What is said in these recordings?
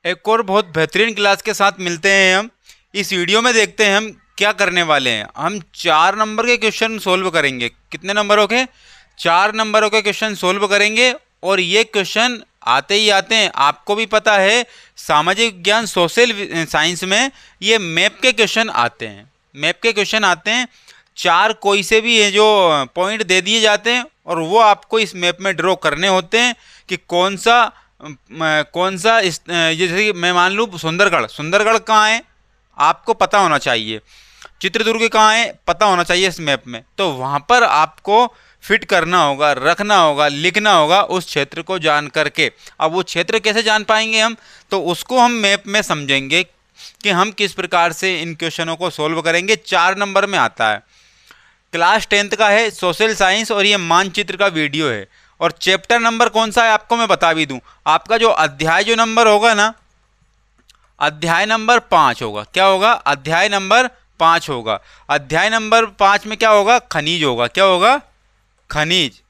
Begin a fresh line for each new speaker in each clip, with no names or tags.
एक और बहुत बेहतरीन क्लास के साथ मिलते हैं हम। इस वीडियो में देखते हैं हम क्या करने वाले हैं। हम 4 नंबर के क्वेश्चन सोल्व करेंगे। कितने नंबरों के? 4 नंबरों के क्वेश्चन सोल्व करेंगे। और ये क्वेश्चन आते ही आते हैं, आपको भी पता है सामाजिक विज्ञान सोशल साइंस में ये मैप के क्वेश्चन आते हैं। मैप के क्वेश्चन आते हैं, 4 कोई से भी है जो पॉइंट दे दिए जाते हैं और वो आपको इस मैप में ड्रॉ करने होते हैं कि कौन सा जैसे कि मैं मान लूँ सुंदरगढ़ कहाँ है आपको पता होना चाहिए, चित्रदुर्ग कहाँ है पता होना चाहिए इस मैप में। तो वहाँ पर आपको फिट करना होगा, रखना होगा, लिखना होगा उस क्षेत्र को जान करके। अब वो क्षेत्र कैसे जान पाएंगे हम? तो उसको हम मैप में समझेंगे कि हम किस प्रकार से इन क्वेश्चनों को सोल्व करेंगे। 4 नंबर में आता है, क्लास 10th का है, सोशल साइंस, और ये मानचित्र का वीडियो है। और चैप्टर नंबर कौन सा है आपको मैं बता भी दूं, आपका जो अध्याय जो नंबर होगा ना, अध्याय नंबर 5 होगा। क्या होगा? अध्याय नंबर 5 होगा। अध्याय नंबर 5 में क्या होगा? खनिज होगा। क्या होगा? खनिज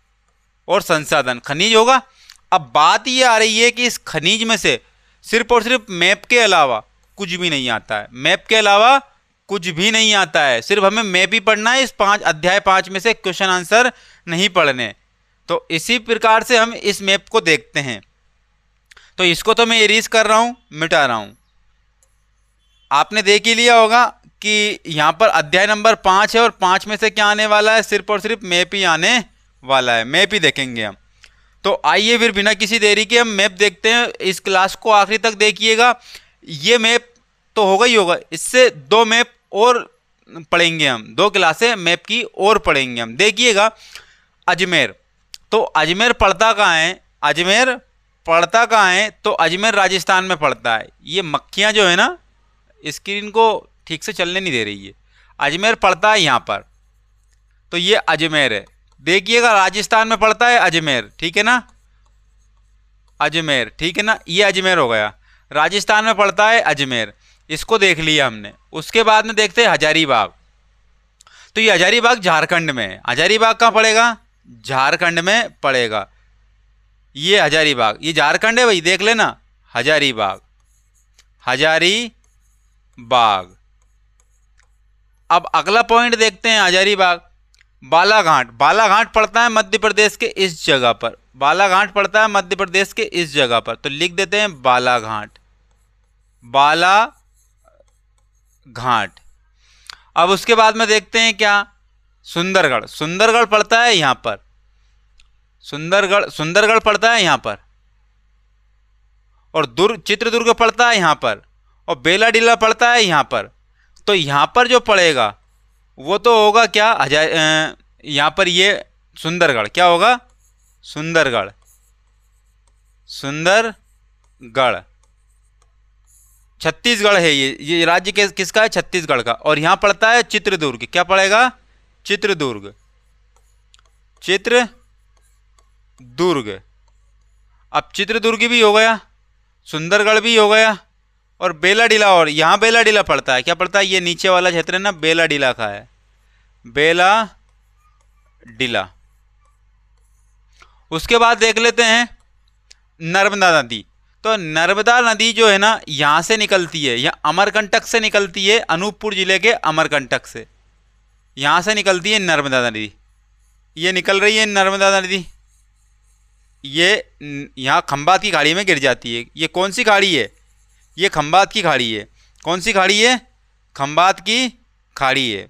और संसाधन, खनिज होगा। अब बात ये आ रही है कि इस खनिज में से सिर्फ और सिर्फ मैप के अलावा कुछ भी नहीं आता है। मैप के अलावा कुछ भी नहीं आता है, सिर्फ हमें मैप ही पढ़ना है। इस अध्याय 5 में से क्वेश्चन आंसर नहीं पढ़ने। तो इसी प्रकार से हम इस मैप को देखते हैं। तो इसको तो मैं इरेज कर रहा हूं, मिटा रहा हूं। आपने देख ही लिया होगा कि यहां पर अध्याय नंबर 5 है और 5 में से क्या आने वाला है? सिर्फ और सिर्फ मैप ही आने वाला है। मैप ही देखेंगे हम। तो आइए फिर बिना किसी देरी के हम मैप देखते हैं। इस क्लास को आखिरी तक देखिएगा। ये मैप तो होगा ही होगा, इससे 2 मैप और पढ़ेंगे हम, 2 क्लासें मैप की और पढ़ेंगे हम। देखिएगा, अजमेर। तो अजमेर पड़ता कहाँ है? अजमेर पड़ता कहाँ है? तो अजमेर राजस्थान में पड़ता है। ये मक्खियाँ जो है ना, स्क्रीन को ठीक से चलने नहीं दे रही है। अजमेर पड़ता है यहाँ पर, तो ये अजमेर है। देखिएगा, राजस्थान में पड़ता है अजमेर, ठीक है ना? अजमेर, ठीक है ना? ये अजमेर हो गया, राजस्थान में पड़ता है अजमेर। इसको देख लिया हमने। उसके बाद में देखते हैं हजारीबाग। तो ये हजारीबाग झारखंड में है। हजारीबाग कहाँ पड़ेगा? झारखंड में पड़ेगा। ये हजारीबाग, ये झारखंड है भाई, देख लेना। हजारीबाग, हजारीबाग। अब अगला पॉइंट देखते हैं, हजारीबाग। बालाघाट। बालाघाट पड़ता है मध्य प्रदेश के इस जगह पर। बालाघाट पड़ता है मध्य प्रदेश के इस जगह पर, तो लिख देते हैं बालाघाट। बालाघाट। अब उसके बाद में देखते हैं क्या? सुंदरगढ़। सुंदरगढ़ पड़ता है यहां पर। सुंदरगढ़ पड़ता है यहां पर। और चित्रदुर्ग पड़ता है यहां पर। और बेलाडीला पड़ता है यहां पर। तो यहां पर जो पड़ेगा वो तो होगा क्या? यहां पर ये सुंदरगढ़। क्या होगा? सुंदरगढ़। सुंदरगढ़ छत्तीसगढ़ है। ये राज्य किसका है? छत्तीसगढ़ का। और यहां पड़ता है चित्रदुर्ग। क्या पड़ेगा? चित्रदुर्ग। चित्रदुर्ग। अब चित्रदुर्ग भी हो गया, सुंदरगढ़ भी हो गया, और बेलाडीला। और यहां बेलाडीला पड़ता है। क्या पड़ता है? ये नीचे वाला क्षेत्र है ना, बेलाडीला का है। बेलाडीला। उसके बाद देख लेते हैं नर्मदा नदी। तो नर्मदा नदी जो है ना, यहां से निकलती है, यह अमरकंटक से निकलती है, अनूपपुर जिले के अमरकंटक से यहां से निकलती है नर्मदा नदी। ये निकल रही है नर्मदा नदी। ये यहाँ खंबात की खाड़ी में गिर जाती है। ये कौन सी खाड़ी है? ये खंबात की खाड़ी है। कौन सी खाड़ी है? खंबात की खाड़ी है।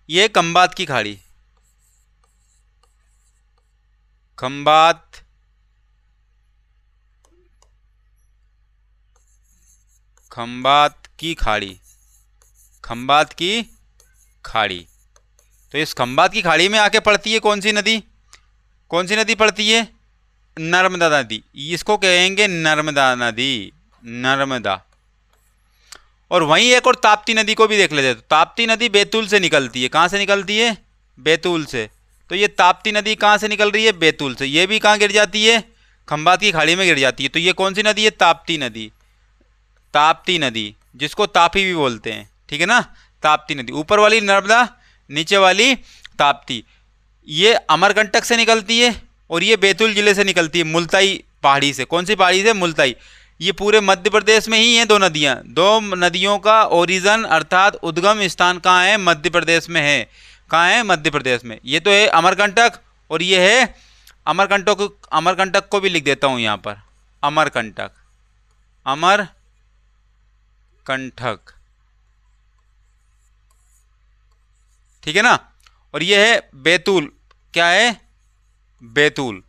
ये खंबात की खाड़ी, खंबात की खाड़ी, खंबात की खाड़ी। तो इस खंबात की खाड़ी में आके पड़ती है कौन सी नदी? कौन सी नदी पड़ती है? नर्मदा नदी। इसको कहेंगे नर्मदा नदी, नर्मदा। और वहीं एक और ताप्ती नदी को भी देख लेते हैं। तो ताप्ती नदी बैतूल से निकलती है। कहाँ से निकलती है? बैतूल से। तो ये ताप्ती नदी कहाँ से निकल रही है? बैतूल से। ये भी कहाँ गिर जाती है? खंबात की खाड़ी में गिर जाती है। तो ये कौन सी नदी है? ताप्ती नदी। ताप्ती नदी, जिसको तापी भी बोलते हैं, ठीक है ना? ताप्ती नदी। ऊपर वाली नर्मदा, नीचे वाली ताप्ती। ये अमरकंटक से निकलती है और ये बैतूल जिले से निकलती है, मुल्ताई पहाड़ी से। कौन सी पहाड़ी से? मुल्ताई। ये पूरे मध्य प्रदेश में ही हैं दो नदियाँ। दो नदियों का ओरिजिन अर्थात उद्गम स्थान कहाँ है? मध्य प्रदेश में है। कहाँ है? मध्य प्रदेश में। ये तो है अमरकंटक और ये है अमरकंटक। अमरकंटक को भी लिख देता हूँ यहाँ पर, अमरकंटक, अमरकंटक, ठीक है ना। और ये है बैतूल। क्या है? बैतूल।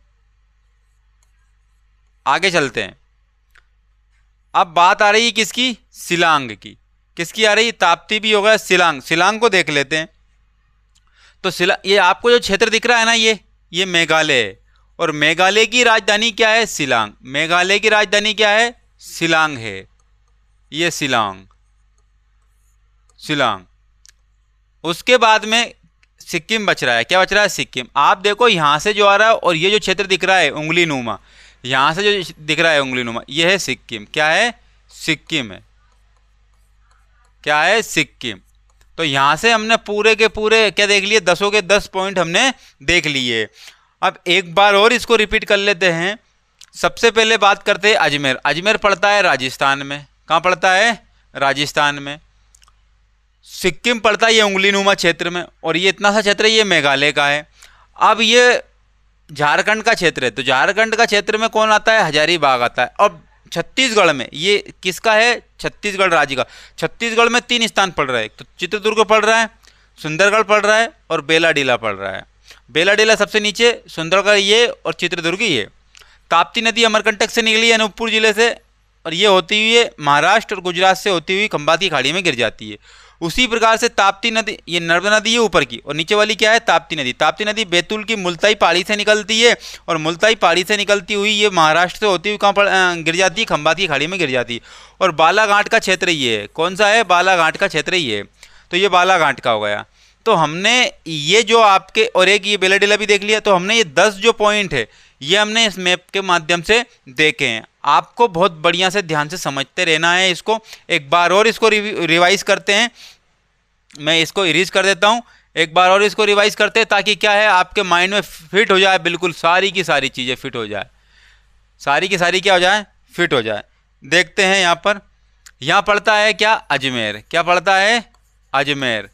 आगे चलते हैं। अब बात आ रही है किसकी? शिलांग की। किसकी आ रही है? ताप्ती भी हो गया, शिलांग। शिलांग को देख लेते हैं। तो ये आपको जो क्षेत्र दिख रहा है ना, ये मेघालय है और मेघालय की राजधानी क्या है? शिलांग। मेघालय की राजधानी क्या है? शिलांग है। ये शिलांग, शिलांग। उसके बाद में सिक्किम बच रहा है। क्या बच रहा है? सिक्किम। आप देखो यहां से जो आ रहा है और ये जो क्षेत्र दिख रहा है उंगली नुमा, यहां से जो दिख रहा है उंगली नुमा, ये है सिक्किम। क्या है? सिक्किम है। क्या है? सिक्किम। तो यहां से हमने पूरे के पूरे क्या देख लिए? 10 के 10 पॉइंट हमने देख लिए। अब एक बार और इसको रिपीट कर लेते हैं। सबसे पहले बात करते हैं अजमेर। अजमेर पड़ता है राजस्थान में। कहाँ पड़ता है? राजस्थान में। सिक्किम पड़ता है ये उंगली नुमा क्षेत्र में और ये इतना सा क्षेत्र ये मेघालय का है। अब ये झारखंड का क्षेत्र है, तो झारखंड का क्षेत्र में कौन आता है? हजारीबाग आता है। अब छत्तीसगढ़ में ये किसका है? छत्तीसगढ़ राज्य का। छत्तीसगढ़ में 3 स्थान पड़ रहा है। तो चित्रदुर्ग पड़ रहा है, सुंदरगढ़ पड़ रहा है और बेलाडीला पड़ रहा है। बेलाडीला सबसे नीचे, सुंदरगढ़ ये और चित्रदुर्ग ये। ताप्ती नदी अमरकंटक से निकली है अनूपपुर जिले से और ये होती हुई महाराष्ट्र और गुजरात से होती हुई खंबात की खाड़ी में गिर जाती है। उसी प्रकार से ताप्ती नदी, ये नर्मदा नदी है ऊपर की और नीचे वाली क्या है? ताप्ती नदी। ताप्ती नदी बैतूल की मुल्ताई पहाड़ी से निकलती है और मुल्ताई पहाड़ी से निकलती हुई ये महाराष्ट्र से होती हुई कहाँ पर गिर जाती है? खंबात की खाड़ी में गिर जाती है। और बालाघाट का क्षेत्र ये है। कौन सा है? बालाघाट का क्षेत्र ये है। तो ये बालाघाट का हो गया। तो हमने ये जो आपके, और एक ये बेलाडीला भी देख लिया। तो हमने ये 10 जो पॉइंट है ये हमने इस मैप के माध्यम से देखे हैं। आपको बहुत बढ़िया से ध्यान से समझते रहना है इसको। एक बार और इसको रिवाइज करते हैं। मैं इसको इरेज कर देता हूँ। एक बार और इसको रिवाइज करते हैं ताकि क्या है आपके माइंड में फिट हो जाए, बिल्कुल सारी की सारी चीज़ें फिट हो जाए, सारी की सारी क्या हो जाए? फिट हो जाए। देखते हैं यहाँ पर। यहाँ पड़ता है क्या? अजमेर। क्या पड़ता है? अजमेर।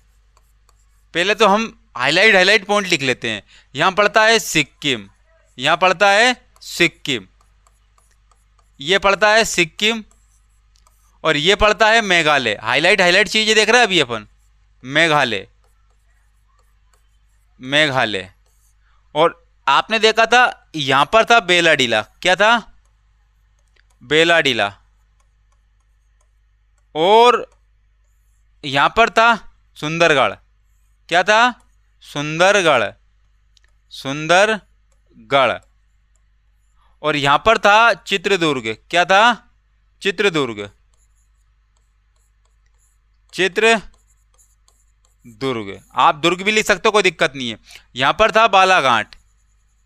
पहले तो हम हाईलाइट पॉइंट लिख लेते हैं। यहाँ पड़ता है सिक्किम। यहाँ पड़ता है सिक्किम। ये पड़ता है सिक्किम और ये पड़ता है मेघालय। हाईलाइट चीज़ें देख रहे हैं अभी अपन। मेघालय, मेघालय। और आपने देखा था यहां पर था बेलाडीला। क्या था? बेलाडीला। और यहां पर था सुंदरगढ़। क्या था? सुंदरगढ़, सुंदरगढ़। और यहां पर था चित्रदुर्ग। क्या था? चित्रदुर्ग, चित्रदुर्ग। आप दुर्ग भी लिख सकते हो, कोई दिक्कत नहीं है। यहां पर था बालाघाट।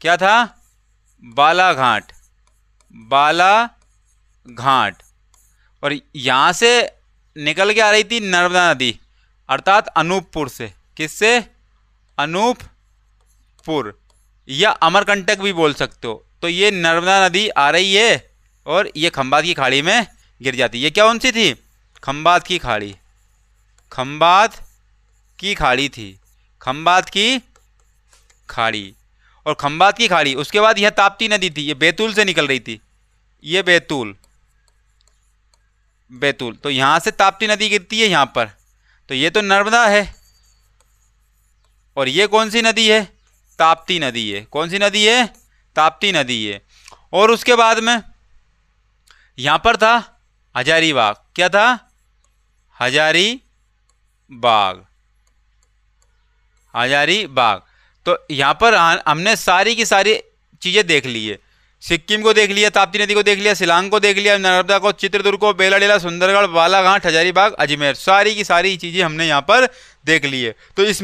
क्या था? बालाघाट, बालाघाट। और यहां से निकल के आ रही थी नर्मदा नदी अर्थात अनूपपुर से। किससे? अनूपपुर या अमरकंटक भी बोल सकते हो। तो ये नर्मदा नदी आ रही है और ये खंबात की खाड़ी में गिर जाती है। ये क्या कौन सी थी? खंबात की खाड़ी। खंबात की खाड़ी थी। खंबात की खाड़ी। और खंबात की खाड़ी, उसके बाद यह ताप्ती नदी थी। ये बैतूल से निकल रही थी। ये बैतूल, बैतूल। तो यहां से ताप्ती नदी गिरती है यहां पर। तो ये तो नर्मदा है और ये कौन सी नदी है? ताप्ती नदी है। कौन सी नदी है? ताप्ती नदी है। और उसके बाद में यहां पर था हजारीबाग। क्या था? हजारीबाग, हजारीबाग। तो यहां पर हमने सारी की सारी चीजें देख ली है। सिक्किम को देख लिया, ताप्ती नदी को देख लिया, शिलांग को देख लिया, नर्मदा को, चित्रदुर्ग को, बेलाडीला, सुंदरगढ़, बालाघाट, हजारीबाग, अजमेर, सारी की सारी चीजें हमने यहाँ पर देख ली है। तो इसमें